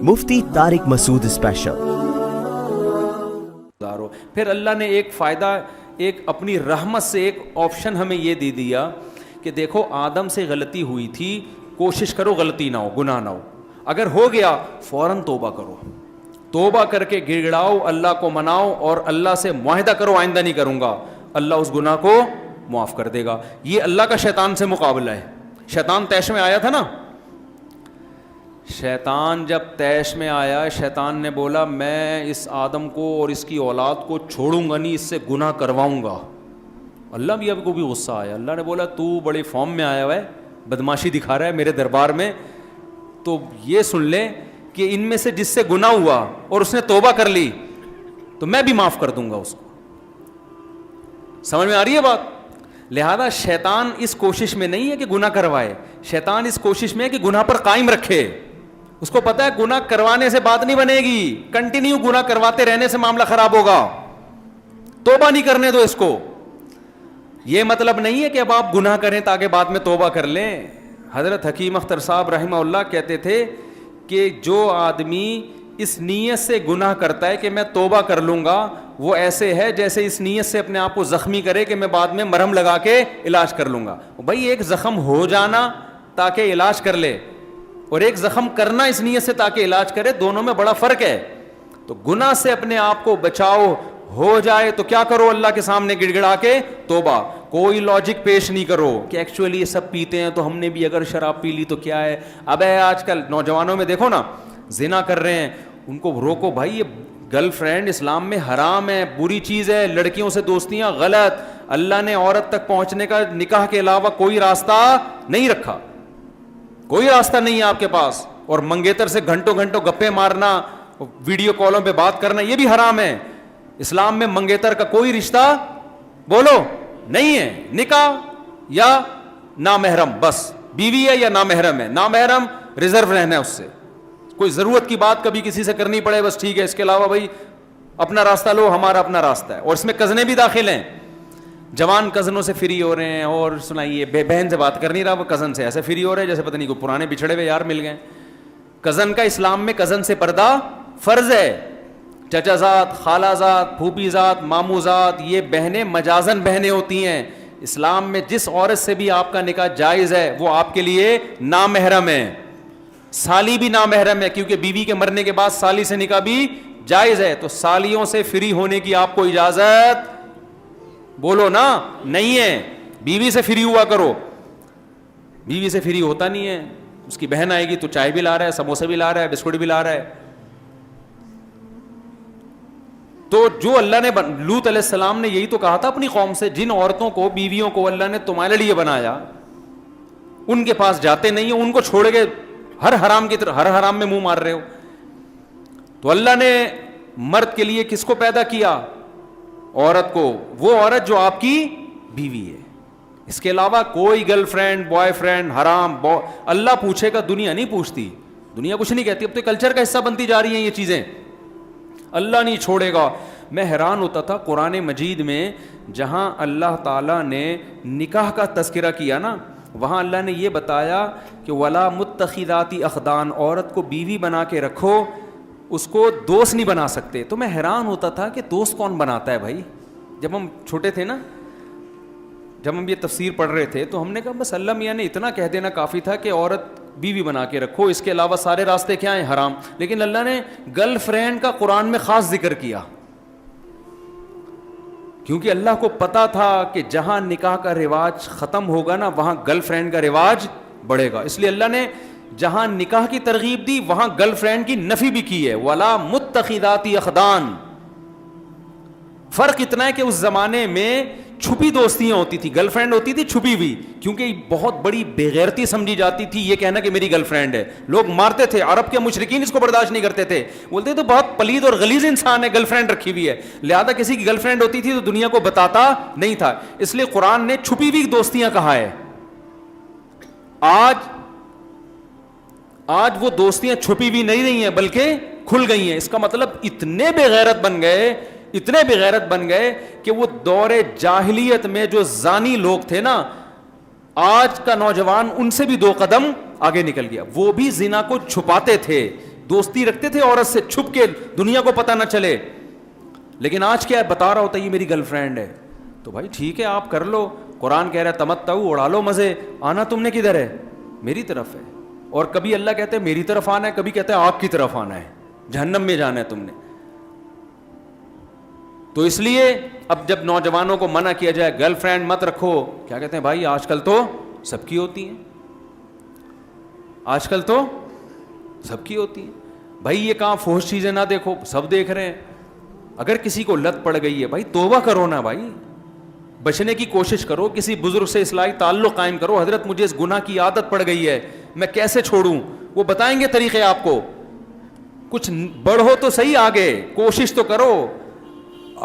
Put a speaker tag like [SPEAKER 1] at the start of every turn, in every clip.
[SPEAKER 1] مفتی طارق مسعود special.
[SPEAKER 2] پھر اللہ نے ایک فائدہ، ایک اپنی رحمت سے ایک آپشن ہمیں یہ دے دیا کہ دیکھو آدم سے غلطی ہوئی تھی، کوشش کرو غلطی نہ ہو، گناہ نہ ہو، اگر ہو گیا فوراً توبہ کرو، توبہ کر کے گڑ گڑاؤ، اللہ کو مناؤ اور اللہ سے معاہدہ کرو آئندہ نہیں کروں گا، اللہ اس گناہ کو معاف کر دے گا۔ یہ اللہ کا شیطان سے مقابلہ ہے۔ شیطان طیش میں آیا تھا نا، شیطان جب طیش میں آیا، شیطان نے بولا میں اس آدم کو اور اس کی اولاد کو چھوڑوں گا نہیں، اس سے گناہ کرواؤں گا۔ اللہ بھی اب کو بھی غصہ آیا، اللہ نے بولا تو بڑے فارم میں آیا ہوا ہے، بدماشی دکھا رہا ہے میرے دربار میں، تو یہ سن لے کہ ان میں سے جس سے گناہ ہوا اور اس نے توبہ کر لی تو میں بھی معاف کر دوں گا اس کو۔ سمجھ میں آ رہی ہے بات؟ لہذا شیطان اس کوشش میں نہیں ہے کہ گناہ کروائے، شیطان اس کوشش میں ہے کہ گناہ پر قائم رکھے۔ اس کو پتا ہے گناہ کروانے سے بات نہیں بنے گی، کنٹینیو گناہ کرواتے رہنے سے معاملہ خراب ہوگا، توبہ نہیں کرنے دو اس کو۔ یہ مطلب نہیں ہے کہ اب آپ گناہ کریں تاکہ بعد میں توبہ کر لیں۔ حضرت حکیم اختر صاحب رحمہ اللہ کہتے تھے کہ جو آدمی اس نیت سے گناہ کرتا ہے کہ میں توبہ کر لوں گا، وہ ایسے ہے جیسے اس نیت سے اپنے آپ کو زخمی کرے کہ میں بعد میں مرہم لگا کے علاج کر لوں گا۔ بھائی ایک زخم ہو جانا تاکہ علاج کر لے اور ایک زخم کرنا اس نیت سے تاکہ علاج کرے، دونوں میں بڑا فرق ہے۔ تو گناہ سے اپنے آپ کو بچاؤ، ہو جائے تو کیا کرو، اللہ کے سامنے گڑ گڑا کے توبہ، کوئی لاجک پیش نہیں کرو کہ ایکچولی یہ سب پیتے ہیں تو ہم نے بھی اگر شراب پی لی تو کیا ہے۔ اب آج کل نوجوانوں میں دیکھو نا، زنا کر رہے ہیں، ان کو روکو بھائی، یہ گرل فرینڈ اسلام میں حرام ہے، بری چیز ہے، لڑکیوں سے دوستیاں غلط، اللہ نے عورت تک پہنچنے کا نکاح کے علاوہ کوئی راستہ نہیں رکھا، کوئی راستہ نہیں ہے آپ کے پاس، اور منگیتر سے گھنٹوں گھنٹوں گپے مارنا، ویڈیو کالوں پہ بات کرنا، یہ بھی حرام ہے۔ اسلام میں منگیتر کا کوئی رشتہ بولو نہیں ہے، نکاح یا نامحرم، بس بیوی ہے یا نامحرم ہے، نامحرم ریزرو رہنا ہے اس سے، کوئی ضرورت کی بات کبھی کسی سے کرنی پڑے بس ٹھیک ہے، اس کے علاوہ بھائی اپنا راستہ لو، ہمارا اپنا راستہ ہے۔ اور اس میں کزنیں بھی داخل ہیں، جوان کزنوں سے فری ہو رہے ہیں، اور سنائیے بہن سے بات کر نہیں رہا، وہ کزن سے ایسے فری ہو رہے ہیں جیسے پتہ نہیں کوئی پرانے بچھڑے ہوئے یار مل گئے۔ کزن کا اسلام میں کزن سے پردہ فرض ہے، چچا زاد، خالہ زاد، پھوپھی زاد، ماموں زاد، یہ بہنیں مجازن بہنیں ہوتی ہیں۔ اسلام میں جس عورت سے بھی آپ کا نکاح جائز ہے وہ آپ کے لیے نامحرم ہے، سالی بھی نامحرم ہے، کیونکہ بیوی کے مرنے کے بعد سالی سے نکاح بھی جائز ہے، تو سالیوں سے فری ہونے کی آپ کو اجازت بولو نا نہیں ہے۔ بیوی سے فری ہوا کرو، بیوی سے فری ہوتا نہیں ہے، اس کی بہن آئے گی تو چائے بھی لا رہا ہے، سموسے بھی لا رہا ہے، بسکٹ بھی لا رہا ہے۔ تو جو اللہ نے لوط علیہ السلام نے یہی تو کہا تھا اپنی قوم سے، جن عورتوں کو، بیویوں کو اللہ نے تمہارے لیے بنایا ان کے پاس جاتے نہیں ہو، ان کو چھوڑ کے ہر حرام کی طرف، ہر حرام میں منہ مار رہے ہو۔ تو اللہ نے مرد کے لیے کس کو پیدا کیا؟ عورت کو، وہ عورت جو آپ کی بیوی ہے، اس کے علاوہ کوئی گرل فرینڈ، بوائے فرینڈ حرام۔ اللہ پوچھے گا، دنیا نہیں پوچھتی، دنیا کچھ نہیں کہتی، اب تو کلچر کا حصہ بنتی جا رہی ہیں یہ چیزیں، اللہ نہیں چھوڑے گا۔ میں حیران ہوتا تھا قرآن مجید میں جہاں اللہ تعالیٰ نے نکاح کا تذکرہ کیا نا، وہاں اللہ نے یہ بتایا کہ ولا متخذاتی اخدان، عورت کو بیوی بنا کے رکھو، اس کو دوست نہیں بنا سکتے۔ تو میں حیران ہوتا تھا کہ دوست کون بناتا ہے بھائی؟ جب ہم چھوٹے تھے نا، جب ہم یہ تفسیر پڑھ رہے تھے تو ہم نے کہا بس اللہ میاں نے اتنا کہہ دینا کافی تھا کہ عورت بیوی بنا کے رکھو، اس کے علاوہ سارے راستے کیا ہیں؟ حرام۔ لیکن اللہ نے گرل فرینڈ کا قرآن میں خاص ذکر کیا، کیونکہ اللہ کو پتا تھا کہ جہاں نکاح کا رواج ختم ہوگا نا وہاں گرل فرینڈ کا رواج بڑھے گا، اس لیے اللہ نے جہاں نکاح کی ترغیب دی وہاں گرل فرینڈ کی نفی بھی کی ہے، ولا متخذاتی اخدان۔ فرق اتنا ہے کہ اس زمانے میں چھپی دوستیاں ہوتی تھی، گرل فرینڈ ہوتی تھی چھپی ہوئی، کیونکہ بہت بڑی بےغیرتی سمجھی جاتی تھی یہ کہنا کہ میری گرل فرینڈ ہے، لوگ مارتے تھے، عرب کے مشرکین اس کو برداشت نہیں کرتے تھے، بولتے تو بہت پلید اور غلیظ انسان ہے، گرل فرینڈ رکھی ہوئی ہے، لہذا کسی کی گرل فرینڈ ہوتی تھی تو دنیا کو بتاتا نہیں تھا، اس لیے قرآن نے چھپی ہوئی دوستیاں کہا ہے۔ آج وہ دوستیاں چھپی ہوئی نہیں رہی ہیں بلکہ کھل گئی ہیں، اس کا مطلب اتنے بے غیرت بن گئے، اتنے بے غیرت بن گئے کہ وہ دور جاہلیت میں جو زانی لوگ تھے نا، آج کا نوجوان ان سے بھی 2 قدم آگے نکل گیا۔ وہ بھی زنا کو چھپاتے تھے، دوستی رکھتے تھے عورت سے چھپ کے, دنیا کو پتہ نہ چلے. لیکن آج کیا ہے, بتا رہا ہوتا ہے یہ میری گرل فرینڈ ہے, تو بھائی ٹھیک ہے آپ کر لو. قرآن کہہ رہا ہے تمتعوا, اڑا لو مزے, آنا تم نے کدھر ہے, میری طرف ہے. اور کبھی اللہ کہتے ہیں میری طرف آنا ہے, کبھی کہتے ہیں آگ کی طرف آنا ہے, جہنم میں جانا ہے تم نے. تو اس لیے اب جب نوجوانوں کو منع کیا جائے گرل فرینڈ مت رکھو, کیا کہتے ہیں بھائی آج کل تو سب کی ہوتی ہیں, آج کل تو سب کی ہوتی ہیں. بھائی یہ کہاں فحش چیزیں نہ دیکھو, سب دیکھ رہے ہیں. اگر کسی کو لت پڑ گئی ہے بھائی توبہ کرو نا بھائی, بچنے کی کوشش کرو, کسی بزرگ سے اصلاحی تعلق قائم کرو. حضرت مجھے اس گناہ کی عادت پڑ گئی ہے, میں کیسے چھوڑوں, وہ بتائیں گے طریقے آپ کو. کچھ بڑھو تو صحیح, آگے کوشش تو کرو.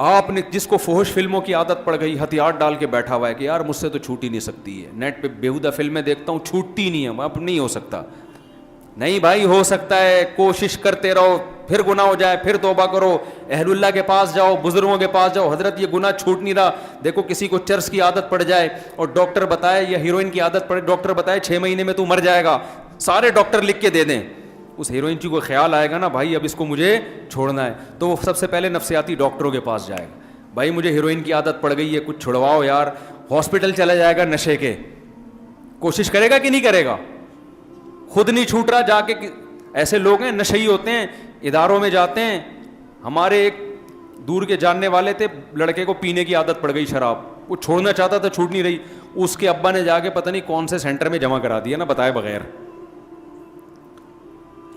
[SPEAKER 2] آپ نے جس کو فحش فلموں کی عادت پڑ گئی, ہتھیار ڈال کے بیٹھا ہوا ہے کہ یار مجھ سے تو چھوٹ ہی نہیں سکتی ہے, نیٹ پہ بیہودہ فلمیں دیکھتا ہوں چھوٹتی نہیں ہے, اب نہیں ہو سکتا. نہیں بھائی ہو سکتا ہے, کوشش کرتے رہو, پھر گناہ ہو جائے پھر توبہ کرو, اہل اللہ کے پاس جاؤ, بزرگوں کے پاس جاؤ. حضرت یہ گناہ چھوٹ نہیں رہا. دیکھو کسی کو چرس کی عادت پڑ جائے اور ڈاکٹر بتائے, یا ہیروئن کی عادت پڑے, ڈاکٹر بتائے 6 مہینے میں تو مر جائے گا, سارے ڈاکٹر لکھ کے دے دیں. اس ہیروئن کی کوئی خیال آئے گا نا بھائی اب اس کو مجھے چھوڑنا ہے, تو وہ سب سے پہلے نفسیاتی ڈاکٹروں کے پاس جائے گا. بھائی مجھے ہیروئن کی عادت پڑ گئی ہے, کچھ چھڑواؤ یار. ہاسپٹل چلا جائے گا نشے کے, کوشش کرے گا کہ نہیں کرے گا, خود نہیں چھوٹ رہا, جا کے ایسے لوگ ہیں نشئی ہوتے ہیں, اداروں میں جاتے ہیں. ہمارے ایک دور کے جاننے والے تھے, لڑکے کو پینے کی عادت پڑ گئی شراب, وہ چھوڑنا چاہتا تھا چھوٹ نہیں رہی. اس کے ابا نے جا کے پتہ نہیں کون سے سینٹر میں جمع کرا دیا نا بتائے بغیر.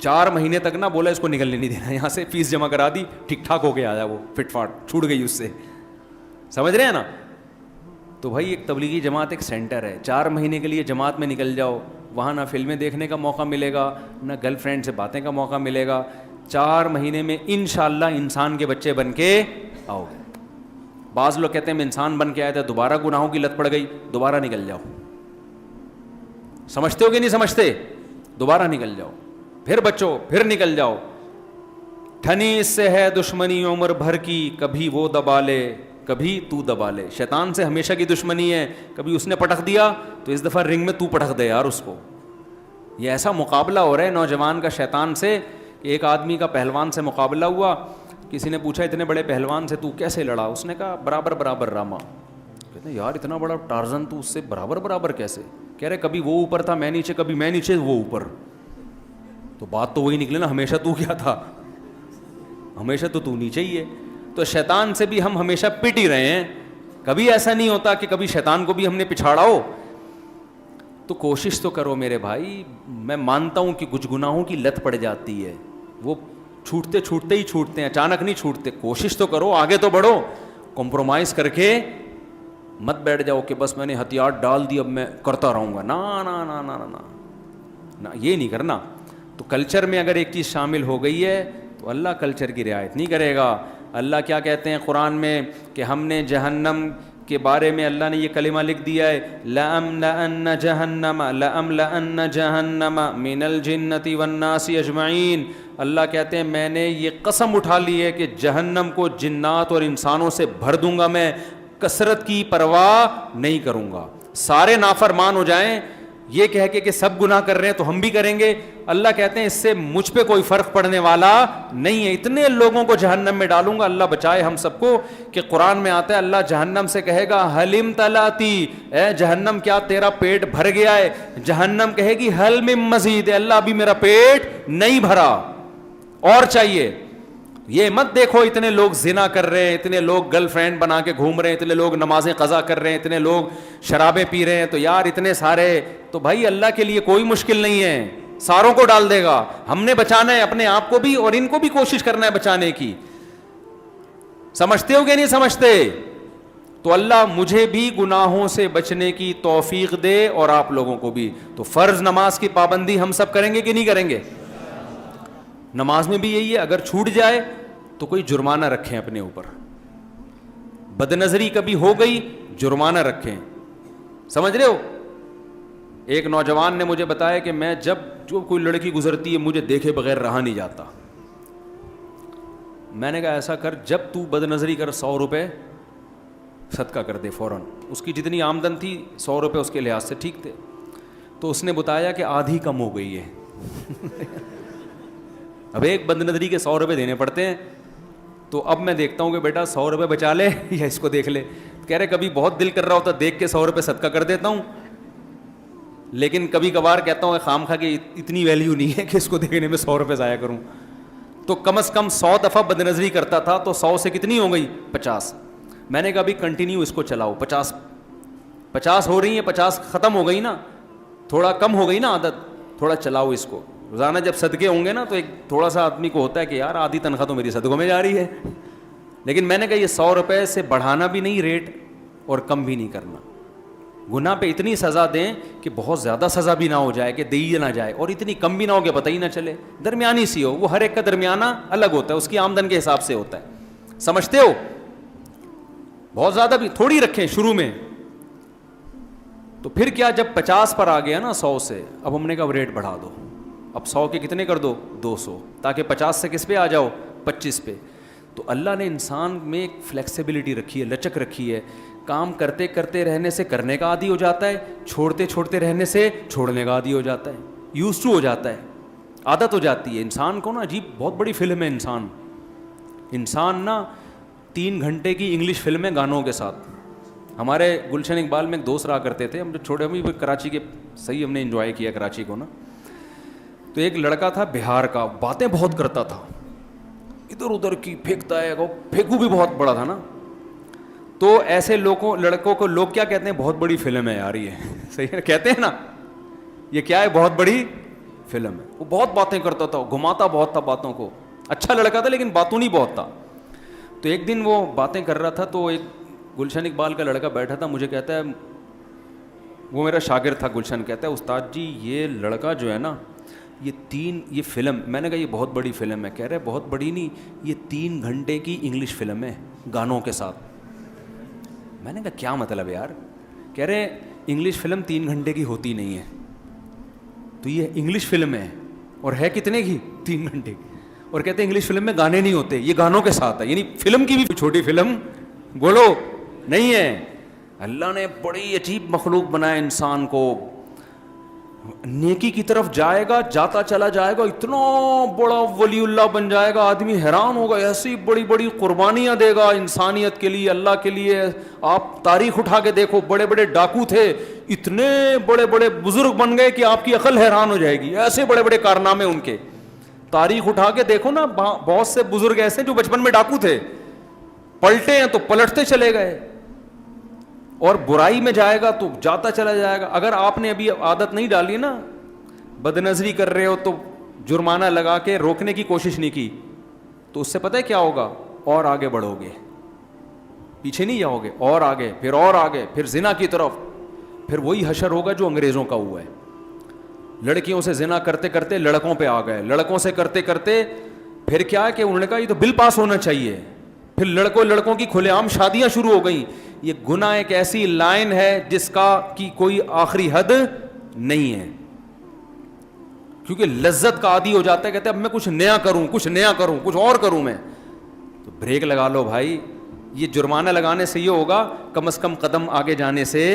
[SPEAKER 2] 4 مہینے تک نا بولا اس کو نکلنے نہیں دینا یہاں سے, فیس جمع کرا دی, ٹھیک ٹھاک ہو کے آیا, وہ فٹ فاٹ چھوٹ گئی اس سے. سمجھ رہے ہیں نا. تو بھائی ایک تبلیغی جماعت ایک سینٹر ہے, 4 مہینے کے لیے جماعت میں نکل جاؤ, وہاں نہ فلمیں دیکھنے کا موقع ملے گا, نہ گرل فرینڈ سے باتیں کا موقع ملے گا. 4 مہینے میں انشاءاللہ انسان کے بچے بن کے آؤ گے. بعض لوگ کہتے ہیں میں انسان بن کے آیا تھا, دوبارہ گناہوں کی لت پڑ گئی, دوبارہ نکل جاؤ. سمجھتے ہو کہ نہیں سمجھتے, دوبارہ نکل جاؤ, پھر بچو, پھر نکل جاؤ. ٹھنی اس سے ہے دشمنی عمر بھر کی, کبھی وہ دبا لے کبھی تو دبا لے. شیطان سے ہمیشہ کی دشمنی ہے, کبھی اس نے پٹخ دیا تو اس دفعہ رنگ میں تو پٹخ دے یار اس کو. یہ ایسا مقابلہ ہو رہا ہے نوجوان کا شیطان سے کہ ایک آدمی کا پہلوان سے مقابلہ ہوا. کسی نے پوچھا اتنے بڑے پہلوان سے تو کیسے لڑا, اس نے کہا برابر برابر راما. کہتے ہیں یار اتنا بڑا ٹارزن تو اس سے برابر برابر کیسے, کہہ رہے کبھی وہ اوپر تھا میں نیچے, کبھی میں نیچے وہ اوپر. تو بات تو وہی نکلے نا, ہمیشہ تو کیا تھا, ہمیشہ تو نیچے ہی ہے. تو شیطان سے بھی ہم ہمیشہ پٹ ہی رہے ہیں, کبھی ایسا نہیں ہوتا کہ کبھی شیطان کو بھی ہم نے پچھاڑا ہو. تو کوشش تو کرو میرے بھائی. میں مانتا ہوں کہ کچھ گناہوں کی لت پڑ جاتی ہے, وہ چھوٹتے چھوٹتے ہی چھوٹتے ہیں, اچانک نہیں چھوٹتے. کوشش تو کرو, آگے تو بڑھو, کمپرومائز کر کے مت بیٹھ جاؤ کہ بس میں نے ہتھیار ڈال دی اب میں کرتا رہوں گا. نا نا نا نا نا نا, یہ نہیں کرنا. تو کلچر میں اگر ایک چیز شامل ہو گئی ہے تو اللہ کلچر کی رعایت نہیں کرے گا. اللہ کیا کہتے ہیں قرآن میں کہ ہم نے جہنم کے بارے میں اللہ نے یہ کلمہ لکھ دیا ہے, لَأَمْلَأَنَّ جَهَنَّمَ مِنَ الْجِنَّةِ وَالنَّاسِ أَجْمَعِينَ. اللہ کہتے ہیں میں نے یہ قسم اٹھا لی ہے کہ جہنم کو جنات اور انسانوں سے بھر دوں گا, میں کثرت کی پرواہ نہیں کروں گا. سارے نافرمان ہو جائیں یہ کہہ کے کہ سب گناہ کر رہے ہیں تو ہم بھی کریں گے, اللہ کہتے ہیں اس سے مجھ پہ کوئی فرق پڑنے والا نہیں ہے. اتنے لوگوں کو جہنم میں ڈالوں گا, اللہ بچائے ہم سب کو. کہ قرآن میں آتا ہے اللہ جہنم سے کہے گا حلم تلاتی, اے جہنم کیا تیرا پیٹ بھر گیا ہے. جہنم کہے گی حل من مزید, اللہ ابھی میرا پیٹ نہیں بھرا, اور چاہیے. یہ مت دیکھو اتنے لوگ زنا کر رہے ہیں, اتنے لوگ گرل فرینڈ بنا کے گھوم رہے ہیں, اتنے لوگ نمازیں قضا کر رہے ہیں, اتنے لوگ شرابیں پی رہے ہیں, تو یار اتنے سارے, تو بھائی اللہ کے لیے کوئی مشکل نہیں ہے, ساروں کو ڈال دے گا. ہم نے بچانا ہے اپنے آپ کو بھی اور ان کو بھی کوشش کرنا ہے بچانے کی. سمجھتے ہو کہ نہیں سمجھتے؟ تو اللہ مجھے بھی گناہوں سے بچنے کی توفیق دے اور آپ لوگوں کو بھی. تو فرض نماز کی پابندی ہم سب کریں گے کہ نہیں کریں گے؟ نماز میں بھی یہی ہے, اگر چھوٹ جائے تو کوئی جرمانہ رکھیں اپنے اوپر. بد نظری کبھی ہو گئی جرمانہ رکھیں. سمجھ رہے ہو؟ ایک نوجوان نے مجھے بتایا کہ میں جب جو کوئی لڑکی گزرتی ہے مجھے دیکھے بغیر رہا نہیں جاتا. میں نے کہا ایسا کر, جب تو بد نظری کر 100 روپے صدقہ کر دے فوراً. اس کی جتنی آمدن تھی 100 روپے اس کے لحاظ سے ٹھیک تھے. تو اس نے بتایا کہ آدھی کم ہو گئی ہے. اب ایک بد نظری کے 100 روپے دینے پڑتے ہیں. تو اب میں دیکھتا ہوں کہ بیٹا 100 روپے بچا لے یا اس کو دیکھ لے. کہہ رہے کبھی بہت دل کر رہا ہوتا دیکھ کے 100 روپے صدقہ کر دیتا ہوں, لیکن کبھی کبھار کہتا ہوں خام خواہ کہ اتنی ویلیو نہیں ہے کہ اس کو دیکھنے میں 100 روپے ضائع کروں. تو کم از کم 100 دفعہ بد نظری کرتا تھا تو 100 سے کتنی ہو گئی 50. میں نے کہا ابھی کنٹینیو اس کو چلاؤ, 50 ہو رہی ہیں, 50 ختم ہو گئی نا, تھوڑا کم ہو گئی نا عادت, تھوڑا چلاؤ اس کو. روزانہ جب صدقے ہوں گے نا تو ایک تھوڑا سا آدمی کو ہوتا ہے کہ یار آدھی تنخواہ تو میری صدقوں میں جا رہی ہے. لیکن میں نے کہا یہ 100 روپے سے بڑھانا بھی نہیں ریٹ اور کم بھی نہیں کرنا. گناہ پہ اتنی سزا دیں کہ بہت زیادہ سزا بھی نہ ہو جائے کہ دی نہ جائے, اور اتنی کم بھی نہ ہو کہ پتہ ہی نہ چلے, درمیانی سی ہو. وہ ہر ایک کا درمیانہ الگ ہوتا ہے, اس کی آمدن کے حساب سے ہوتا ہے, سمجھتے ہو. بہت زیادہ بھی تھوڑی رکھیں شروع میں. تو پھر کیا جب 50 پر آ گیا نا 100 سے, اب ہم نے کہا ریٹ بڑھا دو, اب 100 کے کتنے کر دو 200, تاکہ 50 سے کس پہ آ جاؤ 25 پہ. تو اللہ نے انسان میں ایک فلیکسیبلٹی رکھی ہے, لچک رکھی ہے. کام کرتے کرتے رہنے سے کرنے کا عادی ہو جاتا ہے, چھوڑتے چھوڑتے رہنے سے چھوڑنے کا عادی ہو جاتا ہے, یوز ٹو ہو جاتا ہے, عادت ہو جاتی ہے. انسان کو نا عجیب بہت بڑی فلم ہے انسان نا 3 گھنٹے کی انگلش فلم ہے گانوں کے ساتھ. ہمارے گلشن اقبال میں ایک دوست رہا کرتے تھے, ہم جو چھوٹے ہم کراچی کے, صحیح ہم نے انجوائے کیا کراچی کو نا. تو ایک لڑکا تھا بہار کا, باتیں بہت کرتا تھا, ادھر ادھر کی پھینکتا ہے, پھینکو بھی بہت بڑا تھا نا. تو ایسے لڑکوں کو لوگ کیا کہتے ہیں, بہت بڑی فلم ہے یار یہ, صحیح ہے کہتے ہیں نا, یہ کیا ہے بہت بڑی فلم ہے. وہ بہت باتیں کرتا تھا, گھماتا بہت تھا باتوں کو, اچھا لڑکا تھا لیکن باتوں نہیں بہت تھا. تو ایک دن وہ باتیں کر رہا تھا, تو ایک گلشن اقبال کا لڑکا بیٹھا تھا, مجھے کہتا ہے, وہ میرا شاگرد تھا گلشن, کہتا ہے استاد جی یہ لڑکا جو ہے نا یہ فلم, میں نے کہا یہ بہت بڑی فلم ہے. کہہ رہے بہت بڑی نہیں, یہ 3 گھنٹے کی انگلش فلم ہے گانوں کے ساتھ. میں نے کہا کیا مطلب یار. کہہ رہے انگلش فلم 3 گھنٹے کی ہوتی نہیں ہے, تو یہ انگلش فلم ہے اور ہے کتنے کی 3 گھنٹے کی. اور کہتے ہیں انگلش فلم میں گانے نہیں ہوتے, یہ گانوں کے ساتھ ہے. یعنی فلم کی بھی چھوٹی فلم بولو نہیں ہے. اللہ نے بڑی عجیب مخلوق بنایا انسان کو, نیکی کی طرف جائے گا, جاتا چلا جائے گا, اتنا بڑا ولی اللہ بن جائے گا, آدمی حیران ہوگا, ایسی بڑی بڑی قربانیاں دے گا انسانیت کے لیے, اللہ کے لیے. آپ تاریخ اٹھا کے دیکھو, بڑے بڑے ڈاکو تھے, اتنے بڑے بڑے بزرگ بن گئے کہ آپ کی عقل حیران ہو جائے گی, ایسے بڑے بڑے کارنامے ان کے. تاریخ اٹھا کے دیکھو نا, بہت سے بزرگ ایسے جو بچپن میں ڈاکو تھے, پلٹے ہیں تو پلٹتے چلے گئے, اور برائی میں جائے گا تو جاتا چلا جائے گا. اگر آپ نے ابھی عادت نہیں ڈالی نا, بد نظری کر رہے ہو تو جرمانہ لگا کے روکنے کی کوشش نہیں کی, تو اس سے پتہ ہے کیا ہوگا, اور آگے بڑھو گے, پیچھے نہیں جاؤ گے, اور آگے, پھر زنا کی طرف. پھر وہی حشر ہوگا جو انگریزوں کا ہوا ہے. لڑکیوں سے زنا کرتے کرتے لڑکوں پہ آ گئے, لڑکوں سے کرتے کرتے پھر کیا ہے کہ انہوں نے کہا یہ تو بل پاس ہونا چاہیے, پھر لڑکوں کی کھلے عام شادیاں شروع ہو گئیں. یہ گناہ ایک ایسی لائن ہے جس کا کی کوئی آخری حد نہیں ہے, کیونکہ لذت کا عادی ہو جاتا ہے, کہتے ہیں اب میں کچھ نیا کروں, کچھ اور کروں میں. تو بریک لگا لو بھائی, یہ جرمانہ لگانے سے یہ ہوگا, کم از کم قدم آگے جانے سے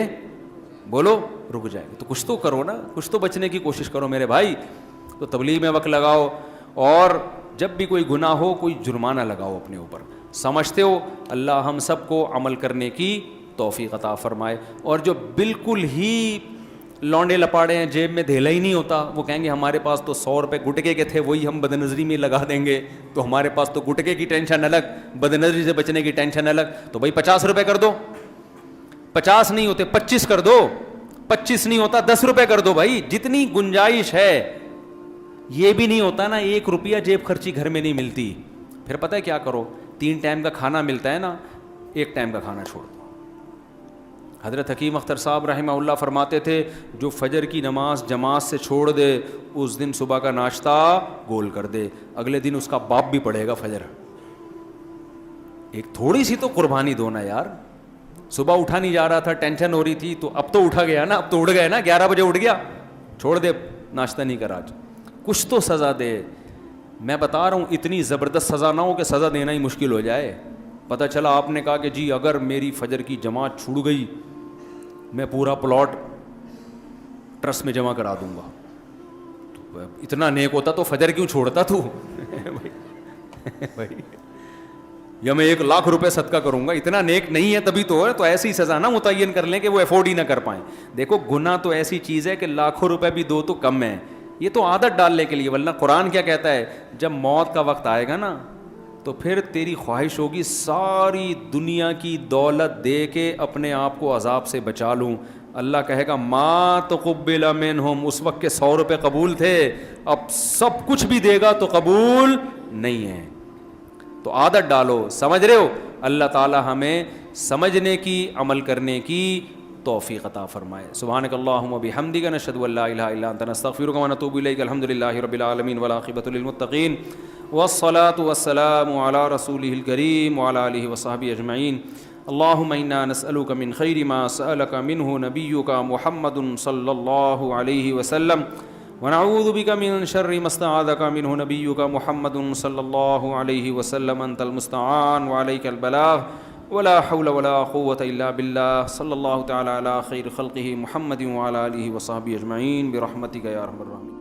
[SPEAKER 2] بولو رک جائے گا. تو کچھ تو کرو نا, کچھ تو بچنے کی کوشش کرو میرے بھائی. تو تبلیغ میں وقت لگاؤ, اور جب بھی کوئی گناہ ہو کوئی جرمانہ لگاؤ اپنے اوپر. سمجھتے ہو اللہ ہم سب کو عمل کرنے کی توفیق عطا فرمائے. اور جو بالکل ہی لونڈے لپاڑے ہیں, جیب میں دھیلا ہی نہیں ہوتا, وہ کہیں گے ہمارے پاس تو 100 روپے گٹکے کے تھے, وہی ہم بد نظری میں لگا دیں گے, تو ہمارے پاس تو گٹکے کی ٹینشن الگ, بد نظری سے بچنے کی ٹینشن الگ. تو بھائی 50 روپے کر دو, 50 نہیں ہوتے 25 کر دو, 25 نہیں ہوتا 10 روپے کر دو بھائی, جتنی گنجائش ہے. یہ بھی نہیں ہوتا نا 1 روپیہ جیب خرچی گھر میں نہیں ملتی. پھر پتہ ہے کیا کرو, 3 ٹائم کا کھانا ملتا ہے نا, 1 ٹائم کا کھانا چھوڑ دو. حضرت حکیم اختر صاحب رحمہ اللہ فرماتے تھے, جو فجر کی نماز جماعت سے چھوڑ دے اس دن صبح کا ناشتہ گول کر دے, اگلے دن اس کا باپ بھی پڑھے گا فجر. ایک تھوڑی سی تو قربانی دو نا یار. صبح اٹھا نہیں جا رہا تھا, ٹینشن ہو رہی تھی, تو اب تو اٹھا گیا نا, اب تو اٹھ گئے نا, 11 بجے اٹھ گیا, چھوڑ دے ناشتہ نہیں کرا آج, کچھ تو سزا دے. میں بتا رہا ہوں اتنی زبردست سزا نہ ہو کہ سزا دینا ہی مشکل ہو جائے. پتہ چلا آپ نے کہا کہ جی اگر میری فجر کی جماعت چھوٹ گئی میں پورا پلاٹ ٹرسٹ میں جمع کرا دوں گا. تو اتنا نیک ہوتا تو فجر کیوں چھوڑتا تو بھائی یا میں 1,00,000 روپے صدقہ کروں گا، اتنا نیک نہیں ہے تبھی تو ہے، تو ایسی سزا نہ متعین کر لیں کہ وہ افورڈ ہی نہ کر پائیں. دیکھو گناہ تو ایسی چیز ہے کہ لاکھوں روپے بھی دو تو کم ہے، یہ تو عادت ڈالنے کے لیے. ورنہ قرآن کیا کہتا ہے، جب موت کا وقت آئے گا نا تو پھر تیری خواہش ہوگی ساری دنیا کی دولت دے کے اپنے آپ کو عذاب سے بچا لوں. اللہ کہے گا ما تقبل منہم، اس وقت کے 100 روپے قبول تھے، اب سب کچھ بھی دے گا تو قبول نہیں ہے. تو عادت ڈالو. سمجھ رہے ہو؟ اللہ تعالی ہمیں سمجھنے کی، عمل کرنے کی توفیق عطا فرمائے. سبحانک اللہم و بحمدک، نشہد ان لا الہ الا انت، نستغفرک و نتوب الیک. الحمدللہ رب العالمین والعاقبۃ للمتقین والصلاة والسلام علی رسولہ الکریم وعلی آلہ وصحبہ اجمعین. اللہم انا نسألک من خیر ما سألک منہ نبیک محمد صلی اللہ علیہ وسلم ونعوذ بک من شر ما استعاذک منہ نبیک محمد صلی اللہ علیہ وسلم. انت المستعان وعلیک البلاغ ولا حول ولا قوة الا باللہ. صلی اللہ تعالی علی خیر خلقہ محمد وعلی آلہ وصحبہ اجمعین برحمتک یا ارحم الراحمین.